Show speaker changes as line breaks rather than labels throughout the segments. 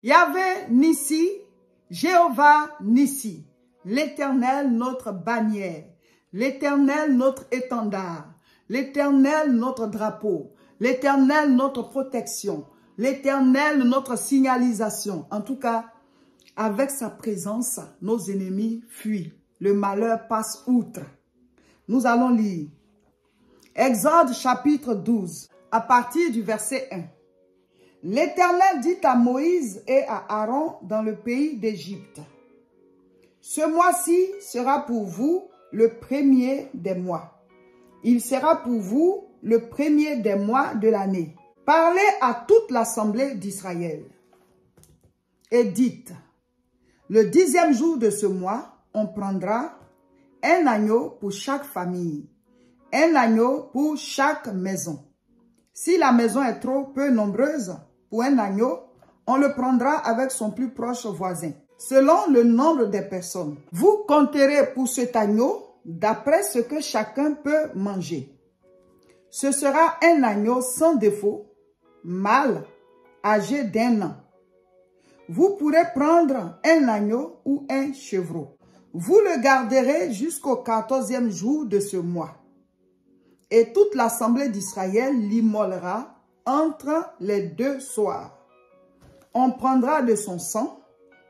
Yahvé Nissi, Jéhovah Nissi, l'Éternel notre bannière, l'Éternel notre étendard, l'Éternel notre drapeau, l'Éternel notre protection, l'Éternel notre signalisation. En tout cas, avec sa présence, nos ennemis fuient. Le malheur passe outre. Nous allons lire Exode chapitre 12, à partir du verset 1. L'Éternel dit à Moïse et à Aaron dans le pays d'Égypte: ce mois-ci sera pour vous le premier des mois. Il sera pour vous le premier des mois de l'année. Parlez à toute l'assemblée d'Israël et dites: le 10e jour de ce mois, on prendra un agneau pour chaque famille, un agneau pour chaque maison. Si la maison est trop peu nombreuse pour un agneau, on le prendra avec son plus proche voisin, selon le nombre des personnes. Vous compterez pour cet agneau d'après ce que chacun peut manger. Ce sera un agneau sans défaut, mâle, âgé d'1 an. Vous pourrez prendre un agneau ou un chevreau. Vous le garderez jusqu'au 14e jour de ce mois. Et toute l'assemblée d'Israël l'immolera entre les 2 soirs. On prendra de son sang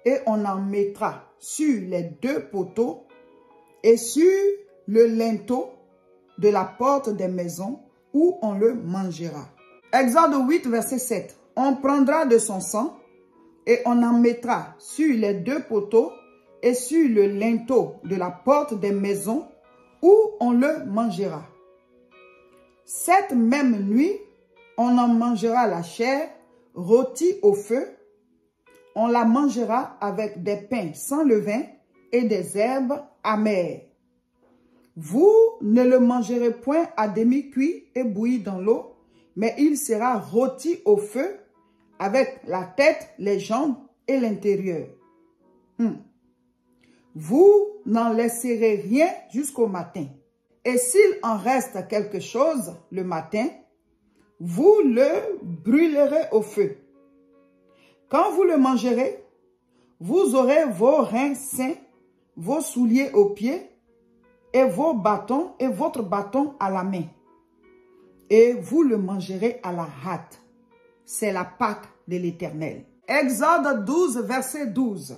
et on en mettra sur les 2 poteaux et sur le linteau de la porte des maisons où on le mangera. Exode 8, verset 7. On prendra de son sang et on en mettra sur les 2 poteaux et sur le linteau de la porte des maisons où on le mangera. Cette même nuit, on en mangera la chair rôtie au feu. On la mangera avec des pains sans levain et des herbes amères. Vous ne le mangerez point à demi-cuit et bouilli dans l'eau, mais il sera rôti au feu avec la tête, les jambes et l'intérieur. Vous n'en laisserez rien jusqu'au matin. Et s'il en reste quelque chose le matin, vous le brûlerez au feu. Quand vous le mangerez, vous aurez vos reins sains, vos souliers aux pieds, et vos bâtons et votre bâton à la main. Et vous le mangerez à la hâte. C'est la Pâque de l'Éternel. Exode 12, verset 12.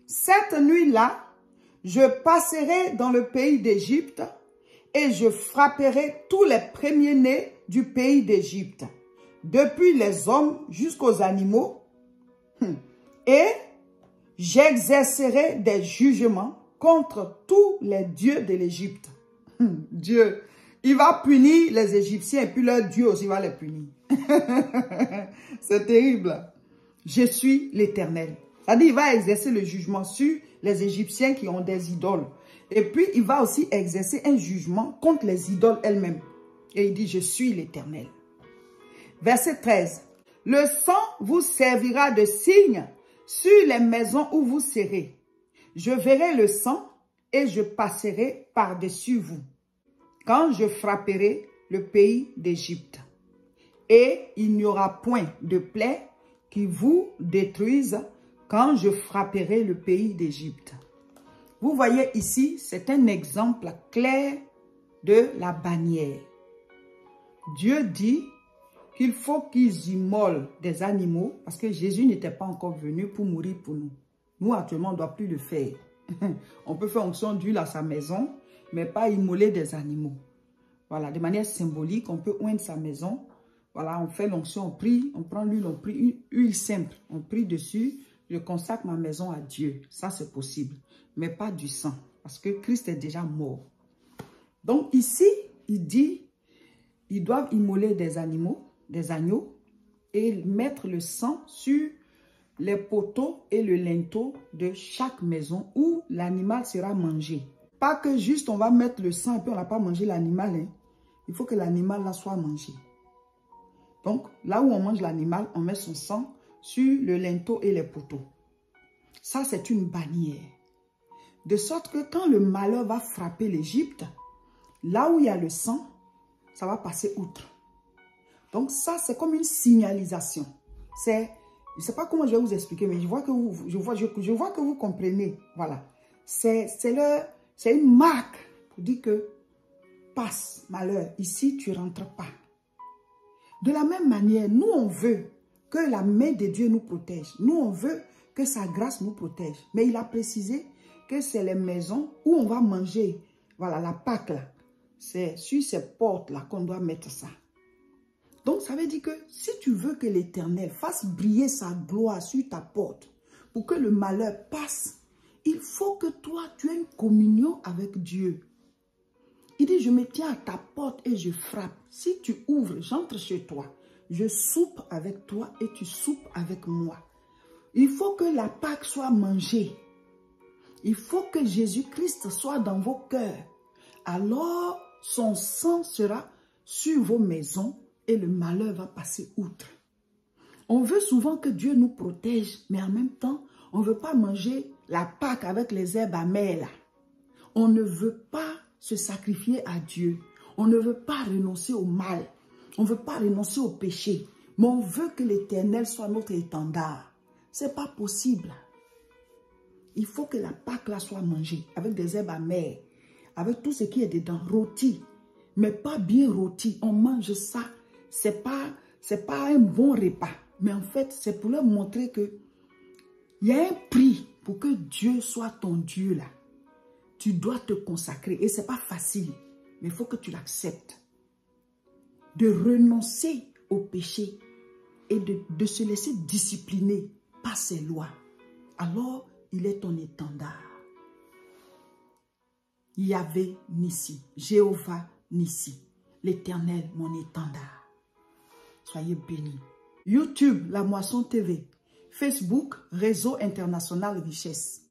Cette nuit-là, je passerai dans le pays d'Égypte et je frapperai tous les premiers-nés du pays d'Égypte, depuis les hommes jusqu'aux animaux, et j'exercerai des jugements contre tous les dieux de l'Égypte. Dieu, il va punir les Égyptiens et puis leur Dieu aussi va les punir. C'est terrible. Je suis l'Éternel. C'est-à-dire, il va exercer le jugement sur les Égyptiens qui ont des idoles. Et puis, il va aussi exercer un jugement contre les idoles elles-mêmes. Et il dit, je suis l'Éternel. Verset 13. Le sang vous servira de signe sur les maisons où vous serez. Je verrai le sang et je passerai par-dessus vous quand je frapperai le pays d'Égypte. Et il n'y aura point de plaie qui vous détruise quand je frapperai le pays d'Égypte. Vous voyez ici, c'est un exemple clair de la bannière. Dieu dit qu'il faut qu'ils immolent des animaux parce que Jésus n'était pas encore venu pour mourir pour nous. Nous, actuellement, on ne doit plus le faire. On peut faire onction d'huile à sa maison, mais pas immoler des animaux. Voilà, de manière symbolique, on peut oindre sa maison. Voilà, on fait l'onction, on prie, on prend l'huile, on prie une huile simple. On prie dessus, je consacre ma maison à Dieu. Ça, c'est possible, mais pas du sang, parce que Christ est déjà mort. Donc ici, il dit, ils doivent immoler des animaux, des agneaux, et mettre le sang sur les poteaux et le linteau de chaque maison où l'animal sera mangé. Pas que juste on va mettre le sang et puis on n'a pas mangé l'animal. Hein. Il faut que l'animal là soit mangé. Donc là où on mange l'animal, on met son sang sur le linteau et les poteaux. Ça c'est une bannière. De sorte que quand le malheur va frapper l'Égypte, là où il y a le sang, ça va passer outre. Donc ça c'est comme une signalisation. C'est Je ne sais pas comment je vais vous expliquer, mais je vois que vous comprenez. Voilà. C'est une marque pour dire que passe, malheur, ici tu ne rentres pas. De la même manière, nous on veut que la main de Dieu nous protège. Nous on veut que sa grâce nous protège. Mais il a précisé que c'est les maisons où on va manger. Voilà, la Pâque là. C'est sur ces portes là qu'on doit mettre ça. Donc ça veut dire que si tu veux que l'Éternel fasse briller sa gloire sur ta porte pour que le malheur passe, il faut que toi tu aies une communion avec Dieu. Il dit, je me tiens à ta porte et je frappe. Si tu ouvres, j'entre chez toi. Je soupe avec toi et tu soupes avec moi. Il faut que la Pâque soit mangée. Il faut que Jésus-Christ soit dans vos cœurs. Alors, son sang sera sur vos maisons et le malheur va passer outre. On veut souvent que Dieu nous protège, mais en même temps, on ne veut pas manger la Pâque avec les herbes amères là. On ne veut pas se sacrifier à Dieu. On ne veut pas renoncer au mal. On ne veut pas renoncer au péché. Mais on veut que l'Éternel soit notre étendard. Ce n'est pas possible. Il faut que la Pâque là soit mangée avec des herbes amères, avec tout ce qui est dedans, rôti, mais pas bien rôti. On mange ça. C'est pas un bon repas. Mais en fait, c'est pour leur montrer que il y a un prix pour que Dieu soit ton Dieu là. Tu dois te consacrer. Et ce n'est pas facile. Mais il faut que tu l'acceptes. De renoncer au péché et de se laisser discipliner par ses lois. Alors, il est ton étendard. Yahvé Nissi, Jéhovah Nissi, l'Éternel mon étendard. Soyez bénis. YouTube, La Moisson TV. Facebook, Réseau International Richesse.